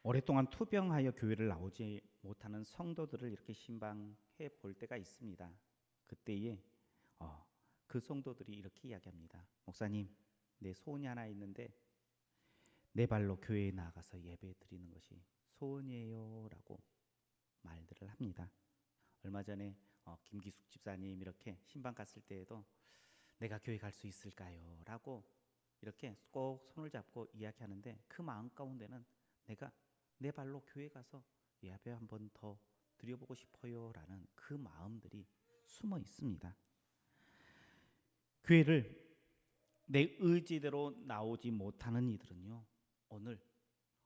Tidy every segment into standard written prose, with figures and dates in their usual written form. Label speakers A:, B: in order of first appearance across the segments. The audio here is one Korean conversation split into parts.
A: 오랫동안 투병하여 교회를 나오지 못하는 성도들을 이렇게 신방해 볼 때가 있습니다. 그때에 그 성도들이 이렇게 이야기합니다. 목사님, 내 소원이 하나 있는데 내 발로 교회에 나가서 예배 드리는 것이 소원이에요 라고 말들을 합니다. 얼마 전에 김기숙 집사님 이렇게 신방 갔을 때에도 내가 교회 갈 수 있을까요? 라고 이렇게 꼭 손을 잡고 이야기하는데 그 마음 가운데는 내가 내 발로 교회 가서 예배 한번 더 드려보고 싶어요 라는 그 마음들이 숨어 있습니다. 교회를 내 의지대로 나오지 못하는 이들은요, 오늘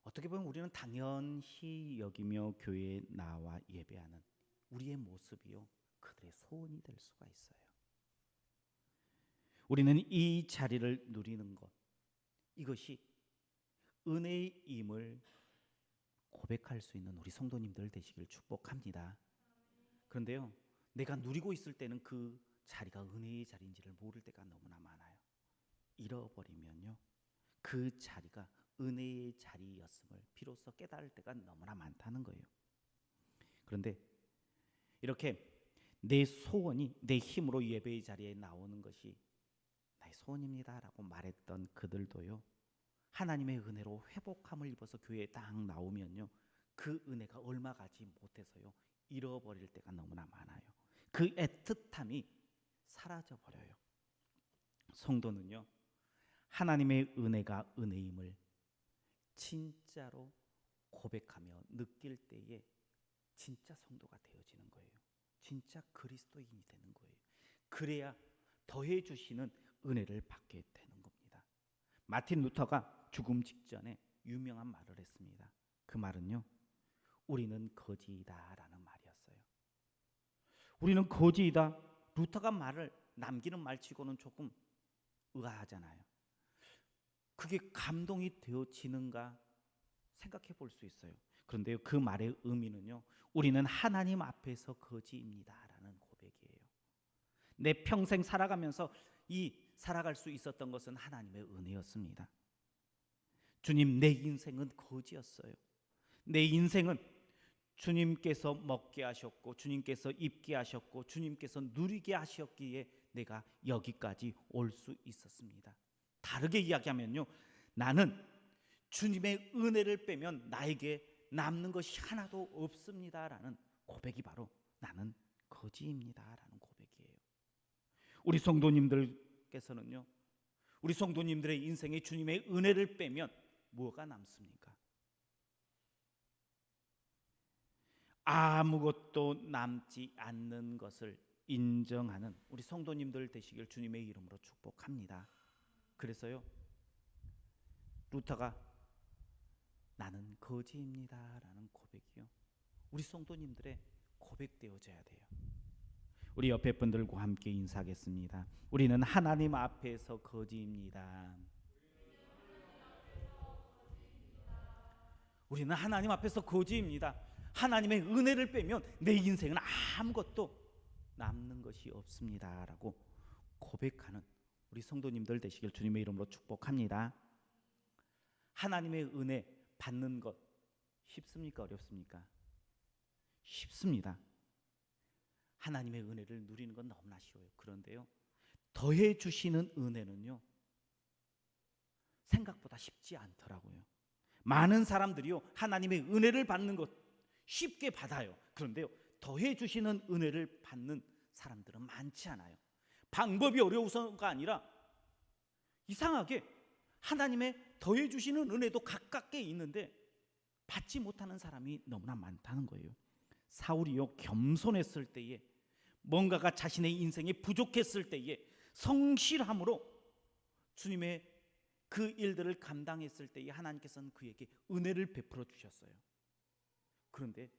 A: 어떻게 보면 우리는 당연히 여기며 교회에 나와 예배하는 우리의 모습이요, 그들의 소원이 될 수가 있어요. 우리는 이 자리를 누리는 것, 이것이 은혜임을 고백할 수 있는 우리 성도님들 되시길 축복합니다. 그런데요, 내가 누리고 있을 때는 그 자리가 은혜의 자리인지를 모를 때가 너무나 많아요. 잃어버리면요, 그 자리가 은혜의 자리였음을 비로소 깨달을 때가 너무나 많다는 거예요. 그런데 이렇게 내 소원이 내 힘으로 예배의 자리에 나오는 것이 나의 소원입니다 라고 말했던 그들도요, 하나님의 은혜로 회복함을 입어서 교회에 딱 나오면요, 그 은혜가 얼마 가지 못해서요 잃어버릴 때가 너무나 많아요. 그 애틋함이 사라져버려요. 성도는요, 하나님의 은혜가 은혜임을 진짜로 고백하며 느낄 때에 진짜 성도가 되어지는 거예요. 진짜 그리스도인이 되는 거예요. 그래야 더해 주시는 은혜를 받게 되는 겁니다. 마틴 루터가 죽음 직전에 유명한 말을 했습니다. 그 말은요, 우리는 거지이다 라는 말이었어요. 우리는 거지이다. 루터가 말을 남기는 말치고는 조금 의아하잖아요. 그게 감동이 되어지는가 생각해 볼 수 있어요. 그런데요, 그 말의 의미는요, 우리는 하나님 앞에서 거지입니다 라는 고백이에요. 내 평생 살아가면서 살아갈 수 있었던 것은 하나님의 은혜였습니다. 주님, 내 인생은 거지였어요. 내 인생은 주님께서 먹게 하셨고 주님께서 입게 하셨고 주님께서 누리게 하셨기에 내가 여기까지 올 수 있었습니다. 다르게 이야기하면요, 나는 주님의 은혜를 빼면 나에게 남는 것이 하나도 없습니다 라는 고백이 바로 나는 거지입니다 라는 고백이에요. 우리 성도님들께서는요, 우리 성도님들의 인생에 주님의 은혜를 빼면 뭐가 남습니까? 아무것도 남지 않는 것을 인정하는 우리 성도님들 되시길 주님의 이름으로 축복합니다. 그래서요, 루터가 나는 거지입니다 라는 고백이요, 우리 성도님들의 고백되어져야 돼요. 우리 옆에 분들과 함께 인사하겠습니다. 우리는 하나님 앞에서 거지입니다. 우리는 하나님 앞에서 거지입니다. 하나님의 은혜를 빼면 내 인생은 아무것도 남는 것이 없습니다 라고 고백하는 우리 성도님들 되시길 주님의 이름으로 축복합니다. 하나님의 은혜 받는 것 쉽습니까? 어렵습니까? 쉽습니다. 하나님의 은혜를 누리는 건 너무나 쉬워요. 그런데요, 더해 주시는 은혜는요, 생각보다 쉽지 않더라고요. 많은 사람들이요, 하나님의 은혜를 받는 것 쉽게 받아요. 그런데요, 더해 주시는 은혜를 받는 사람들은 많지 않아요. 방법이 어려워서가 아니라 이상하게 하나님의 더해 주시는 은혜도 가깝게 있는데 받지 못하는 사람이 너무나 많다는 거예요. 사울이요, 겸손했을 때에, 뭔가가 자신의 인생에 부족했을 때에 성실함으로 주님의 그 일들을 감당했을 때에 하나님께서는 그에게 은혜를 베풀어 주셨어요. 그런데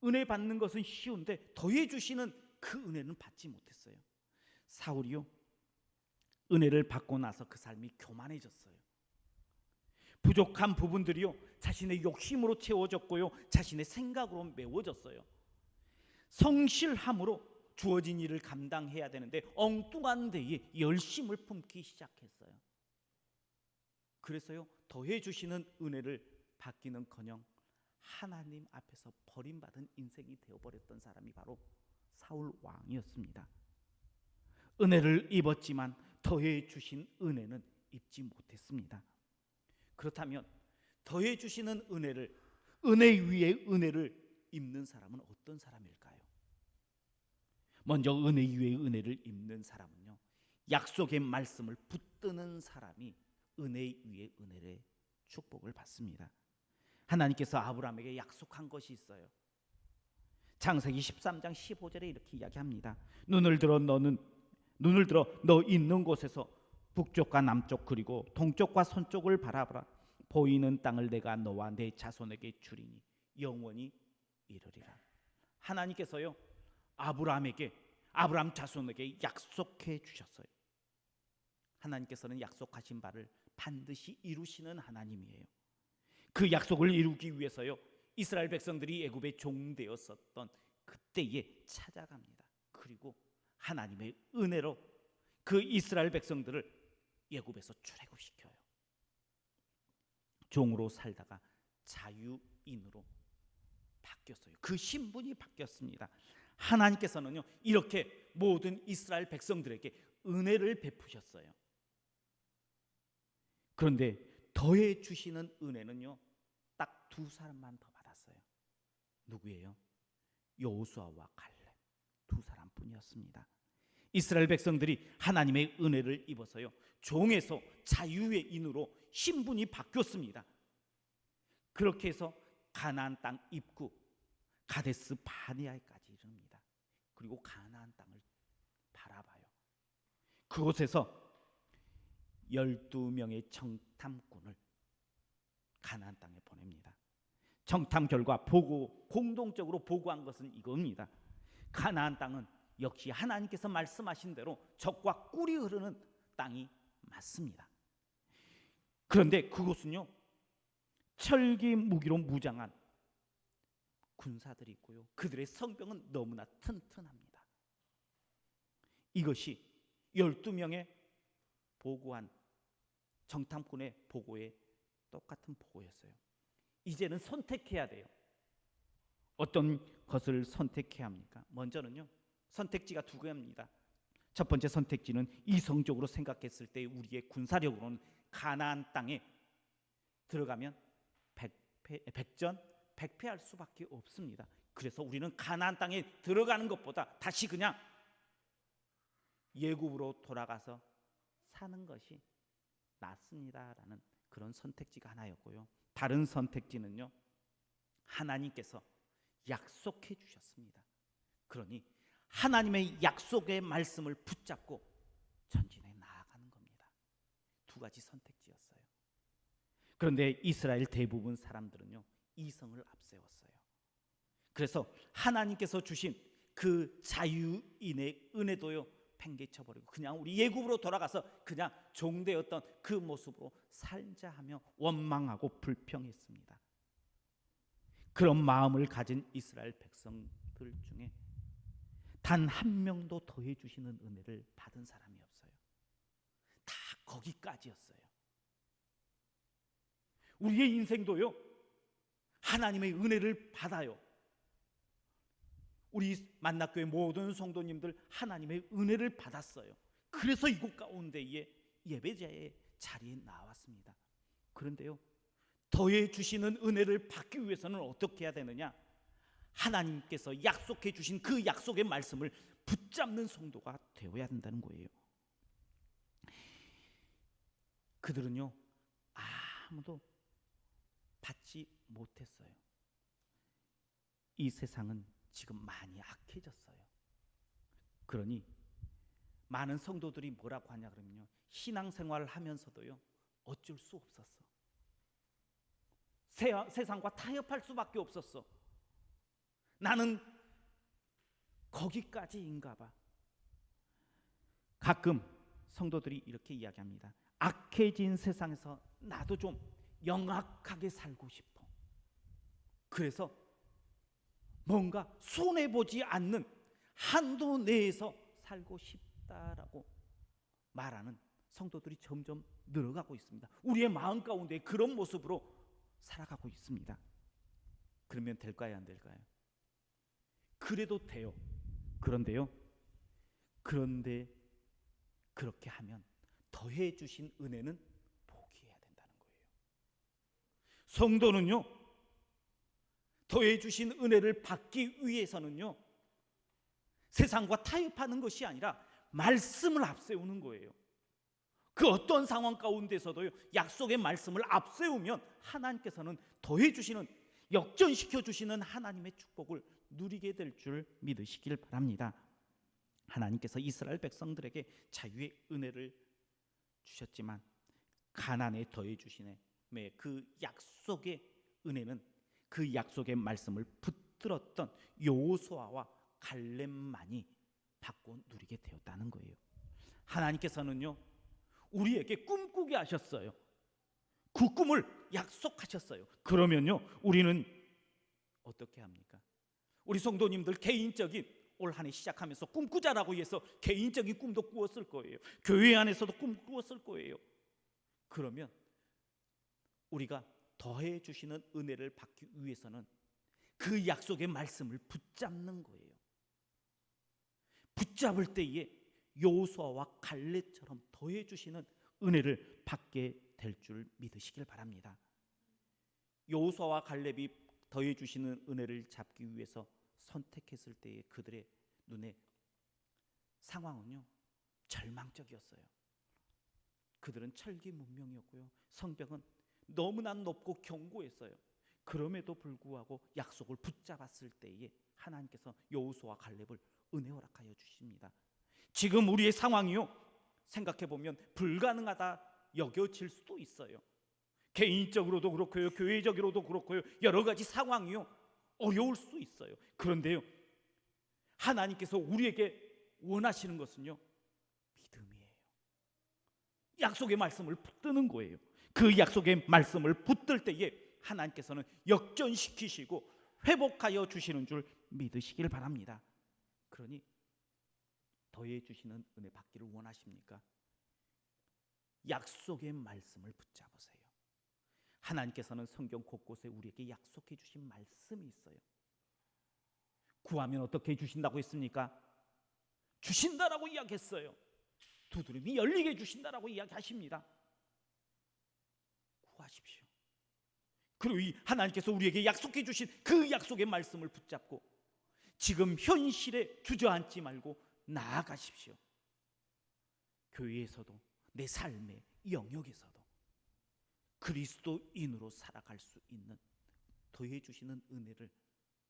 A: 은혜 받는 것은 쉬운데 더해 주시는 그 은혜는 받지 못했어요. 사울이요, 은혜를 받고 나서 그 삶이 교만해졌어요. 부족한 부분들이요, 자신의 욕심으로 채워졌고요, 자신의 생각으로 메워졌어요. 성실함으로 주어진 일을 감당해야 되는데 엉뚱한 데에 열심을 품기 시작했어요. 그래서요, 더해 주시는 은혜를 받기는커녕 하나님 앞에서 버림받은 인생이 되어버렸던 사람이 바로 사울 왕이었습니다. 은혜를 입었지만 더해 주신 은혜는 입지 못했습니다. 그렇다면 더해 주시는 은혜를, 은혜 위에 은혜를 입는 사람은 어떤 사람일까요? 먼저 은혜 위에 은혜를 입는 사람은요, 약속의 말씀을 붙드는 사람이 은혜 위에 은혜의 축복을 받습니다. 하나님께서 아브라함에게 약속한 것이 있어요. 창세기 13장 15절에 이렇게 이야기합니다. 눈을 들어 너 있는 곳에서 북쪽과 남쪽 그리고 동쪽과 서쪽을 바라보라. 보이는 땅을 내가 너와 내 자손에게 주리니 영원히 이르리라. 하나님께서요, 아브라함 자손에게 약속해 주셨어요. 하나님께서는 약속하신 바를 반드시 이루시는 하나님이에요. 그 약속을 이루기 위해서요, 이스라엘 백성들이 애굽의 종되었었던 그때에 찾아갑니다. 그리고 하나님의 은혜로 그 이스라엘 백성들을 애굽에서 출애굽시켜요. 종으로 살다가 자유인으로 바뀌었어요. 그 신분이 바뀌었습니다. 하나님께서는요, 이렇게 모든 이스라엘 백성들에게 은혜를 베푸셨어요. 그런데 더해 주시는 은혜는요, 딱 두 사람만 더 받았어요. 누구예요? 여호수아와 갈렙, 두 사람뿐이었습니다. 이스라엘 백성들이 하나님의 은혜를 입어서요, 종에서 자유의 인으로 신분이 바뀌었습니다. 그렇게 해서 가나안 땅 입구 가데스 바네아까지 이릅니다. 그리고 가나안 땅을 바라봐요. 그곳에서 12명의 정탐꾼을 가나안 땅에 보냅니다. 정탐 결과 공동적으로 보고한 것은 이겁니다. 가나안 땅은 역시 하나님께서 말씀하신 대로 젖과 꿀이 흐르는 땅이 맞습니다. 그런데 그곳은요, 철기 무기로 무장한 군사들이 있고요, 그들의 성병은 너무나 튼튼합니다. 이것이 12명의 보고한 정탐꾼의 보고에 똑같은 보고였어요. 이제는 선택해야 돼요. 어떤 것을 선택해야 합니까? 먼저는요, 선택지가 두 개입니다. 첫 번째 선택지는 이성적으로 생각했을 때 우리의 군사력으로는 가나안 땅에 들어가면 백패할 수밖에 없습니다. 그래서 우리는 가나안 땅에 들어가는 것보다 다시 그냥 예굽으로 돌아가서 사는 것이 낫습니다라는 그런 선택지가 하나였고요. 다른 선택지는요, 하나님께서 약속해 주셨습니다. 그러니 하나님의 약속의 말씀을 붙잡고 전진해 나아가는 겁니다. 두 가지 선택지였어요. 그런데 이스라엘 대부분 사람들은요, 이성을 앞세웠어요. 그래서 하나님께서 주신 그 자유인의 은혜도요, 팽개쳐버리고 그냥 우리 예굽으로 돌아가서 그냥 종되었던 그 모습으로 살자 하며 원망하고 불평했습니다. 그런 마음을 가진 이스라엘 백성들 중에 단 한 명도 더해 주시는 은혜를 받은 사람이 없어요. 다 거기까지였어요. 우리의 인생도요, 하나님의 은혜를 받아요. 우리 만나교회 모든 성도님들 하나님의 은혜를 받았어요. 그래서 이곳 가운데에 예배자의 자리에 나왔습니다. 그런데요, 더해 주시는 은혜를 받기 위해서는 어떻게 해야 되느냐? 하나님께서 약속해 주신 그 약속의 말씀을 붙잡는 성도가 되어야 된다는 거예요. 그들은요, 아무도 받지 못했어요. 이 세상은 지금 많이 악해졌어요. 그러니 많은 성도들이 뭐라고 하냐 그러면요, 신앙생활을 하면서도요, 어쩔 수 없었어. 세상과 타협할 수밖에 없었어. 나는 거기까지인가 봐. 가끔 성도들이 이렇게 이야기합니다. 악해진 세상에서 나도 좀 영악하게 살고 싶어. 그래서 뭔가 손해보지 않는 한도 내에서 살고 싶다라고 말하는 성도들이 점점 늘어가고 있습니다. 우리의 마음 가운데 그런 모습으로 살아가고 있습니다. 그러면 될까요, 안 될까요? 그래도 돼요. 그런데 그렇게 하면 더해 주신 은혜는 포기해야 된다는 거예요. 성도는요, 더해 주신 은혜를 받기 위해서는요, 세상과 타협하는 것이 아니라 말씀을 앞세우는 거예요. 그 어떤 상황 가운데서도요, 약속의 말씀을 앞세우면 하나님께서는 더해 주시는, 역전시켜 주시는 하나님의 축복을 누리게 될 줄 믿으시길 바랍니다. 하나님께서 이스라엘 백성들에게 자유의 은혜를 주셨지만 가나안에 더해 주시네 그 약속의 은혜는 그 약속의 말씀을 붙들었던 여호수아와 갈렙만이 받고 누리게 되었다는 거예요. 하나님께서는요, 우리에게 꿈꾸게 하셨어요. 그 꿈을 약속하셨어요. 그러면요, 우리는 어떻게 합니까? 우리 성도님들 개인적인 올 한 해 시작하면서 꿈꾸자라고 해서 개인적인 꿈도 꾸었을 거예요. 교회 안에서도 꿈 꾸었을 거예요. 그러면 우리가 더해 주시는 은혜를 받기 위해서는 그 약속의 말씀을 붙잡는 거예요. 붙잡을 때에 여호수아와 갈렙처럼 더해 주시는 은혜를 받게 될 줄 믿으시길 바랍니다. 여호수아와 갈렙이 더해 주시는 은혜를 잡기 위해서 선택했을 때에 그들의 눈에 상황은요, 절망적이었어요. 그들은 철기문명이었고요, 성벽은 너무나 높고 견고했어요. 그럼에도 불구하고 약속을 붙잡았을 때에 하나님께서 여호수아와 갈렙을 은혜 허락하여 주십니다. 지금 우리의 상황이요, 생각해 보면 불가능하다 여겨질 수도 있어요. 개인적으로도 그렇고요, 교회적으로도 그렇고요, 여러 가지 상황이요 어려울 수 있어요. 그런데요, 하나님께서 우리에게 원하시는 것은요, 믿음이에요. 약속의 말씀을 붙드는 거예요. 그 약속의 말씀을 붙들 때에 하나님께서는 역전시키시고 회복하여 주시는 줄 믿으시길 바랍니다. 그러니 더해 주시는 은혜 받기를 원하십니까? 약속의 말씀을 붙잡으세요. 하나님께서는 성경 곳곳에 우리에게 약속해 주신 말씀이 있어요. 구하면 어떻게 주신다고 했습니까? 주신다라고 이야기했어요. 두드림이 열리게 주신다라고 이야기하십니다. 구하십시오. 그리고 이 하나님께서 우리에게 약속해 주신 그 약속의 말씀을 붙잡고 지금 현실에 주저앉지 말고 나아가십시오. 교회에서도 내 삶의 영역에서도 그리스도인으로 살아갈 수 있는, 더해 주시는 은혜를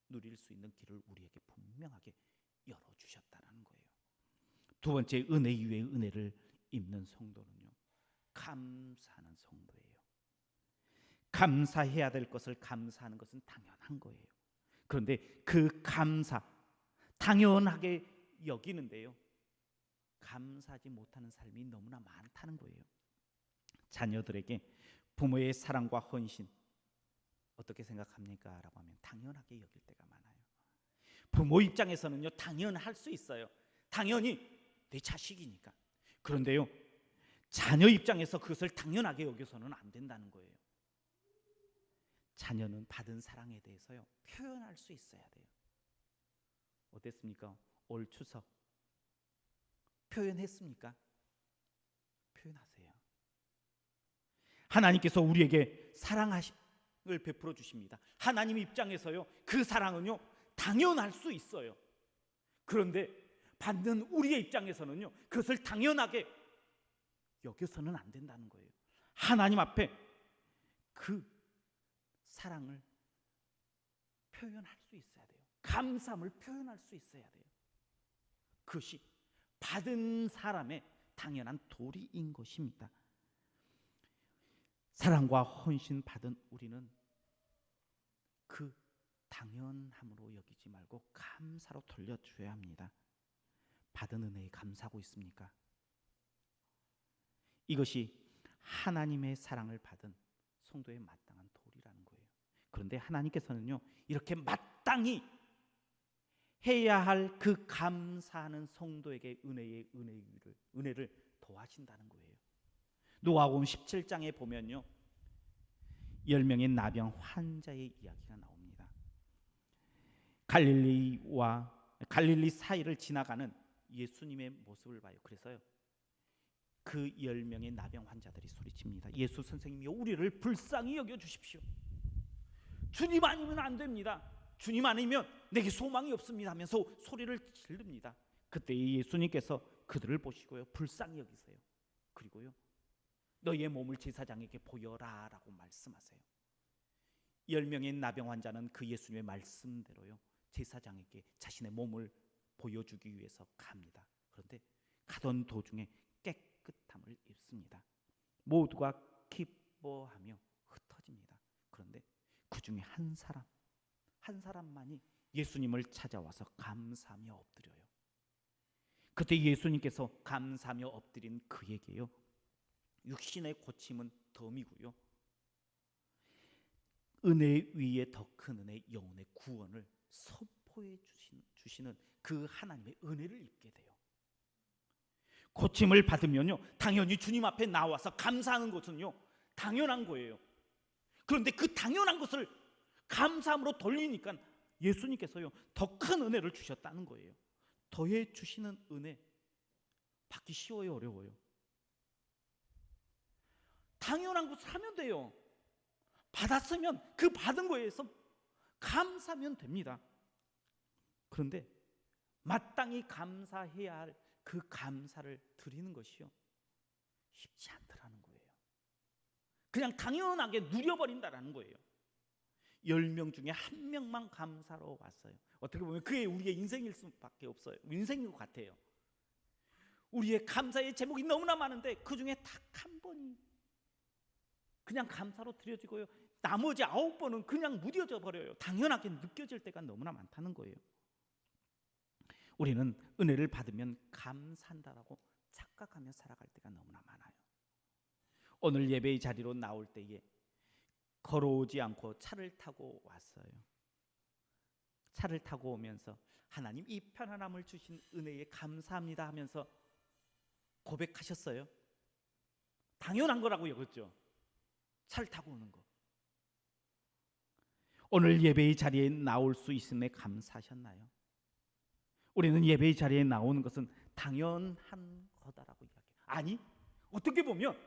A: 누릴 수 있는 길을 우리에게 분명하게 열어주셨다는 거예요. 두 번째, 은혜 위에 은혜를 입는 성도는요, 감사하는 성도예요. 감사해야 될 것을 감사하는 것은 당연한 거예요. 그런데 그 감사, 당연하게 여기는데요, 감사하지 못하는 삶이 너무나 많다는 거예요. 자녀들에게 부모의 사랑과 헌신 어떻게 생각합니까? 라고 하면 당연하게 여길 때가 많아요. 부모 입장에서는요, 당연할 수 있어요. 당연히 내 자식이니까. 그런데요, 자녀 입장에서 그것을 당연하게 여겨서는 안 된다는 거예요. 자녀는 받은 사랑에 대해서요, 표현할 수 있어야 돼요. 어땠습니까? 올 추석 표현했습니까? 표현하세요. 하나님께서 우리에게 사랑을 베풀어 주십니다. 하나님 입장에서요, 그 사랑은요 당연할 수 있어요. 그런데 받는 우리의 입장에서는요, 그것을 당연하게 여겨서는 안 된다는 거예요. 하나님 앞에 그 사랑을 표현할 수 있어야 돼요. 감사함을 표현할 수 있어야 돼요. 그것이 받은 사람의 당연한 도리인 것입니다. 사랑과 헌신 받은 우리는 그 당연함으로 여기지 말고 감사로 돌려줘야 합니다. 받은 은혜에 감사하고 있습니까? 이것이 하나님의 사랑을 받은 성도의 마땅한 도리라는 거예요. 그런데 하나님께서는요, 이렇게 마땅히 해야 할 그 감사하는 성도에게 은혜를 더하신다는 거예요. 누가복음 17장에 보면요, 10명의 나병 환자의 이야기가 나옵니다. 갈릴리 사이를 지나가는 예수님의 모습을 봐요. 그래서요, 그 10명의 나병 환자들이 소리칩니다. 예수 선생님이여, 우리를 불쌍히 여겨 주십시오. 주님 아니면 안 됩니다. 주님 아니면 내게 소망이 없습니다 하면서 소리를 지릅니다. 그때 예수님께서 그들을 보시고요, 불쌍히 여기세요. 그리고요, 너희의 몸을 제사장에게 보여라 라고 말씀하세요. 10명의 나병 환자는 그 예수님의 말씀대로요, 제사장에게 자신의 몸을 보여주기 위해서 갑니다. 그런데 가던 도중에 깨끗함을 입습니다. 모두가 기뻐하며 흩어집니다. 그런데 그 중에 한 사람만이 예수님을 찾아와서 감사하며 엎드려요. 그때 예수님께서 감사하며 엎드린 그에게요, 육신의 고침은 덤이고요, 은혜 위에 더 큰 은혜, 영혼의 구원을 선포해 주시는 그 하나님의 은혜를 입게 돼요. 고침을 받으면요, 당연히 주님 앞에 나와서 감사하는 것은요 당연한 거예요. 그런데 그 당연한 것을 감사함으로 돌리니까 예수님께서요 더 큰 은혜를 주셨다는 거예요. 더해 주시는 은혜 받기 쉬워요, 어려워요? 당연한 것을 하면 돼요. 받았으면 그 받은 거에서 감사하면 됩니다. 그런데 마땅히 감사해야 할 그 감사를 드리는 것이요 쉽지 않더라는 거예요. 그냥 당연하게 누려버린다라는 거예요. 10명 중에 한 명만 감사로 왔어요. 어떻게 보면 그게 우리의 인생일 수밖에 없어요. 인생인 것 같아요. 우리의 감사의 제목이 너무나 많은데 그 중에 딱 한 번이 그냥 감사로 드려지고요, 나머지 9번은 그냥 무뎌져 버려요. 당연하게 느껴질 때가 너무나 많다는 거예요. 우리는 은혜를 받으면 감사한다라고 착각하며 살아갈 때가 너무나 많아요. 오늘 예배의 자리로 나올 때에 걸어오지 않고 차를 타고 왔어요. 차를 타고 오면서 하나님, 이 편안함을 주신 은혜에 감사합니다 하면서 고백하셨어요? 당연한 거라고 여겼죠. 차를 타고 오는 거. 오늘 예배의 자리에 나올 수 있음에 감사하셨나요? 우리는 예배의 자리에 나오는 것은 당연한 거다라고 이야기해요. 아니, 어떻게 보면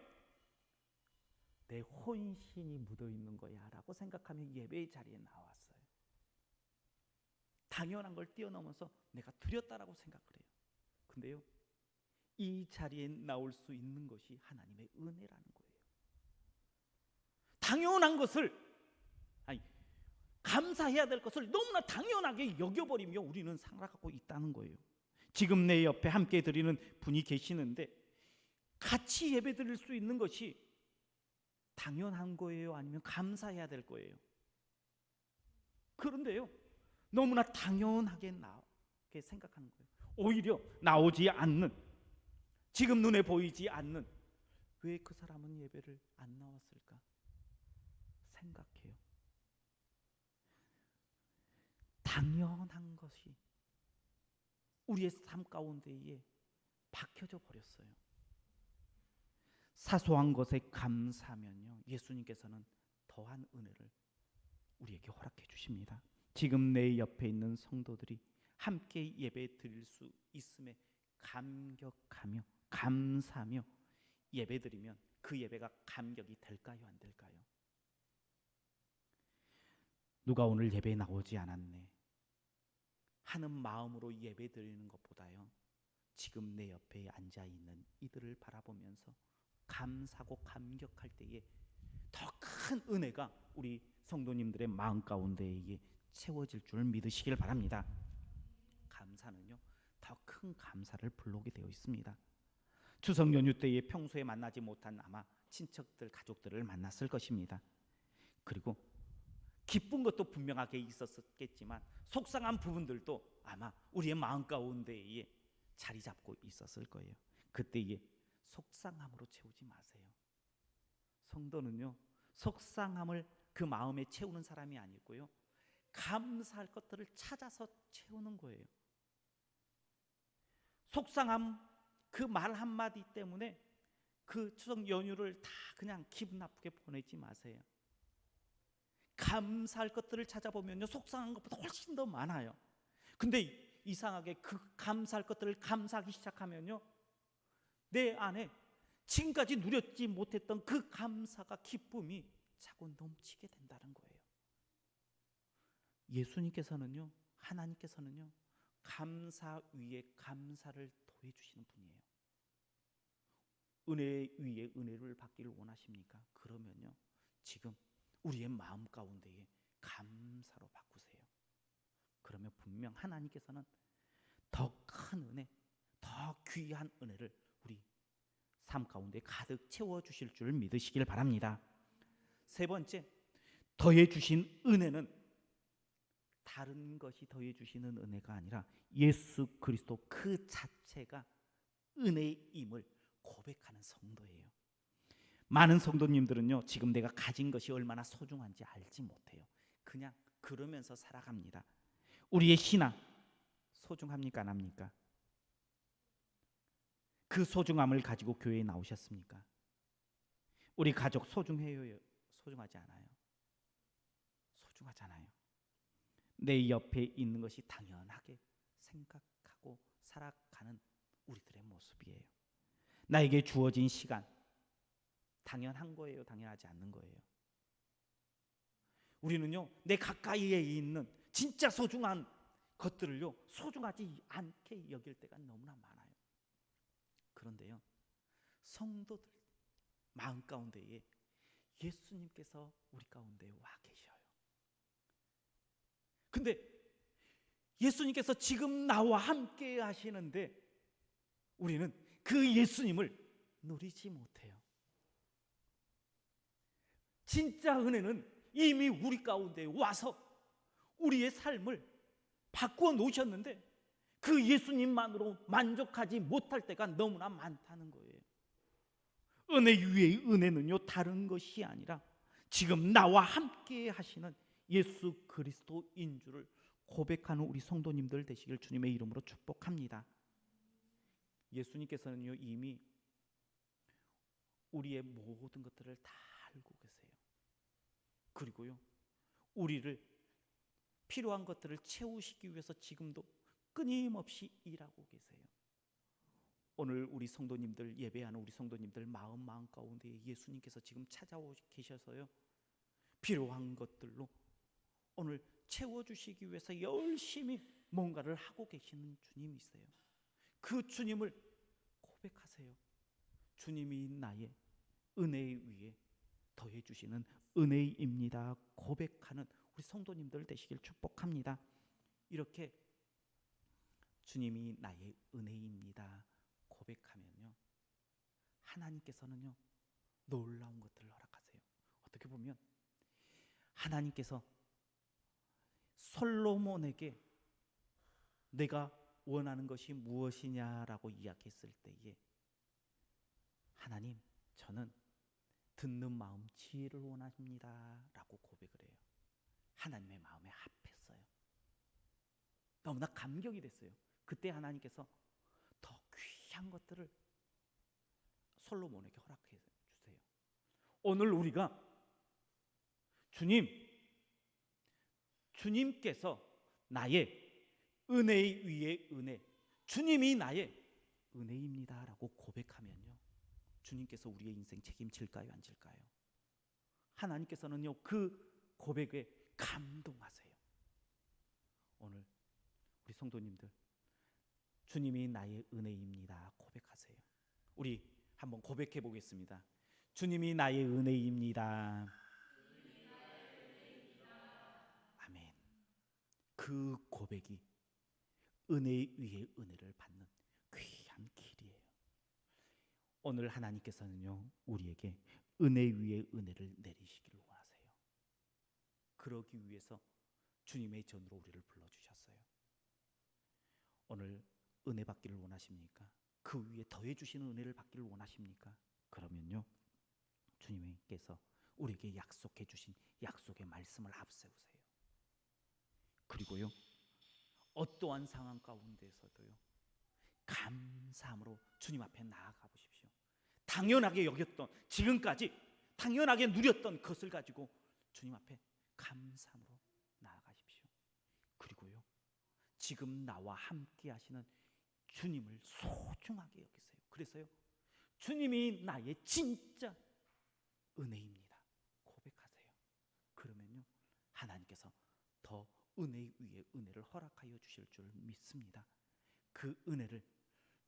A: 내 혼신이 묻어있는 거야 라고 생각하며 예배의 자리에 나왔어요. 당연한 걸 뛰어넘어서 내가 드렸다라고 생각을 해요. 근데요, 이 자리에 나올 수 있는 것이 하나님의 은혜라는 거예요. 당연한 것을, 감사해야 될 것을 너무나 당연하게 여겨버리며 우리는 살아가고 있다는 거예요. 지금 내 옆에 함께 드리는 분이 계시는데 같이 예배 드릴 수 있는 것이 당연한 거예요? 아니면 감사해야 될 거예요? 그런데요, 너무나 당연하게 생각하는 거예요. 오히려 나오지 않는, 지금 눈에 보이지 않는, 왜 그 사람은 예배를 안 나왔을까 생각해요. 당연한 것이 우리의 삶 가운데에 박혀져 버렸어요. 사소한 것에 감사하면요, 예수님께서는 더한 은혜를 우리에게 허락해 주십니다. 지금 내 옆에 있는 성도들이 함께 예배 드릴 수 있음에 감격하며 감사하며 예배 드리면 그 예배가 감격이 될까요, 안 될까요? 누가 오늘 예배에 나오지 않았네 하는 마음으로 예배 드리는 것보다요, 지금 내 옆에 앉아 있는 이들을 바라보면서 감사하고 감격할 때에 더 큰 은혜가 우리 성도님들의 마음 가운데에 채워질 줄 믿으시길 바랍니다. 감사는요, 더 큰 감사를 불러오게 되어 있습니다. 추석 연휴 때에 평소에 만나지 못한 아마 친척들, 가족들을 만났을 것입니다. 그리고 기쁜 것도 분명하게 있었겠지만 속상한 부분들도 아마 우리의 마음 가운데에 자리 잡고 있었을 거예요. 그때에 속상함으로 채우지 마세요. 성도는요, 속상함을 그 마음에 채우는 사람이 아니고요, 감사할 것들을 찾아서 채우는 거예요. 속상함, 그 말 한마디 때문에 그 추석 연휴를 다 그냥 기분 나쁘게 보내지 마세요. 감사할 것들을 찾아보면요, 속상한 것보다 훨씬 더 많아요. 근데 이상하게 그 감사할 것들을 감사하기 시작하면요, 내 안에 지금까지 누렸지 못했던 그 감사가, 기쁨이 자꾸 넘치게 된다는 거예요. 예수님께서는요, 하나님께서는요, 감사 위에 감사를 더해 주시는 분이에요. 은혜 위에 은혜를 받기를 원하십니까? 그러면요, 지금 우리의 마음 가운데에 감사로 바꾸세요. 그러면 분명 하나님께서는 더 큰 은혜, 더 귀한 은혜를 우리 삶 가운데 가득 채워주실 줄 믿으시길 바랍니다. 세 번째, 더해 주신 은혜는 다른 것이 더해 주시는 은혜가 아니라 예수 그리스도 그 자체가 은혜임을 고백하는 성도예요. 많은 성도님들은요, 지금 내가 가진 것이 얼마나 소중한지 알지 못해요. 그냥 그러면서 살아갑니다. 우리의 신앙 소중합니까, 안 합니까? 그 소중함을 가지고 교회에 나오셨습니까? 우리 가족 소중해요, 소중하지 않아요? 소중하잖아요. 내 옆에 있는 것이 당연하게 생각하고 살아가는 우리들의 모습이에요. 나에게 주어진 시간 당연한 거예요, 당연하지 않는 거예요? 우리는요, 내 가까이에 있는 진짜 소중한 것들을요, 소중하지 않게 여길 때가 너무나 많아요. 그런데요, 성도들 마음 가운데에 예수님께서 우리 가운데 와 계셔요. 근데 예수님께서 지금 나와 함께 하시는데 우리는 그 예수님을 누리지 못해요. 진짜 은혜는 이미 우리 가운데 와서 우리의 삶을 바꾸어 놓으셨는데 그 예수님만으로 만족하지 못할 때가 너무나 많다는 거예요. 은혜 위의 은혜는요, 다른 것이 아니라 지금 나와 함께 하시는 예수 그리스도인 줄을 고백하는 우리 성도님들 되시길 주님의 이름으로 축복합니다. 예수님께서는요, 이미 우리의 모든 것들을 다 알고 계세요. 그리고요, 우리를 필요한 것들을 채우시기 위해서 지금도 끊임없이 일하고 계세요. 오늘 우리 성도님들, 예배하는 우리 성도님들 마음 가운데 예수님께서 지금 찾아오 계셔서요, 필요한 것들로 오늘 채워주시기 위해서 열심히 뭔가를 하고 계시는 주님이세요. 그 주님을 고백하세요. 주님이 나의 은혜 위에 더해 주시는 은혜입니다. 고백하는 우리 성도님들 되시길 축복합니다. 이렇게 주님이 나의 은혜입니다 고백하면요, 하나님께서는요, 놀라운 것들을 허락하세요. 어떻게 보면 하나님께서 솔로몬에게 내가 원하는 것이 무엇이냐라고 이야기했을 때에 하나님, 저는 듣는 마음 지혜를 원합니다 라고 고백을 해요. 하나님의 마음에 합했어요. 너무나 감격이 됐어요. 그때 하나님께서 더 귀한 것들을 솔로몬에게 허락해 주세요. 오늘 우리가 주님께서 나의 은혜 위에 은혜, 주님이 나의 은혜입니다 라고 고백하면요, 주님께서 우리의 인생 책임질까요, 안 질까요? 하나님께서는요, 그 고백에 감동하세요. 오늘 우리 성도님들, 주님이 나의 은혜입니다 고백하세요. 우리 한번 고백해 보겠습니다. 주님이 나의 은혜입니다. 아멘. 그 고백이 은혜 위에 은혜를 받는 귀한 길이에요. 오늘 하나님께서는요, 우리에게 은혜 위에 은혜를 내리시기를 원하세요. 그러기 위해서 주님의 전으로 우리를 불러주셨어요. 오늘 은혜 받기를 원하십니까? 그 위에 더해 주시는 은혜를 받기를 원하십니까? 그러면요, 주님께서 우리에게 약속해 주신 약속의 말씀을 앞세우세요. 그리고요, 어떠한 상황 가운데서도요, 감사함으로 주님 앞에 나아가 보십시오. 당연하게 여겼던, 지금까지 당연하게 누렸던 것을 가지고 주님 앞에 감사함으로 나아가십시오. 그리고요, 지금 나와 함께 하시는 주님을 소중하게 여기세요. 그래서요, 주님이 나의 진짜 은혜입니다 고백하세요. 그러면요, 하나님께서 더 은혜 위에 은혜를 허락하여 주실 줄 믿습니다. 그 은혜를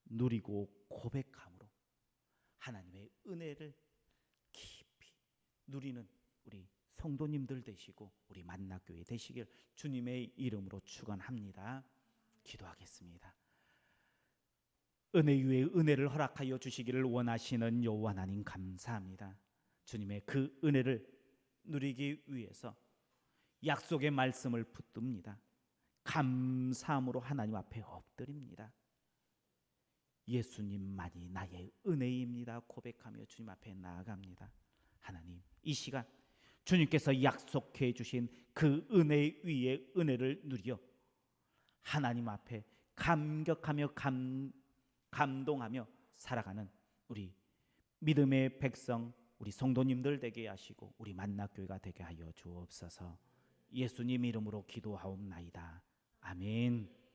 A: 누리고 고백함으로 하나님의 은혜를 깊이 누리는 우리 성도님들 되시고 우리 만나교회 되시길 주님의 이름으로 축원합니다. 기도하겠습니다. 은혜 위에 은혜를 허락하여 주시기를 원하시는 여호와 하나님 감사합니다. 주님의 그 은혜를 누리기 위해서 약속의 말씀을 붙듭니다. 감사함으로 하나님 앞에 엎드립니다. 예수님만이 나의 은혜입니다 고백하며 주님 앞에 나아갑니다. 하나님, 이 시간 주님께서 약속해 주신 그 은혜 위에 은혜를 누려 하나님 앞에 감격하며 감동하며 살아가는 우리 믿음의 백성, 우리 성도님들 되게 하시고 우리 만나교회가 되게 하여 주옵소서. 예수님 이름으로 기도하옵나이다. 아멘.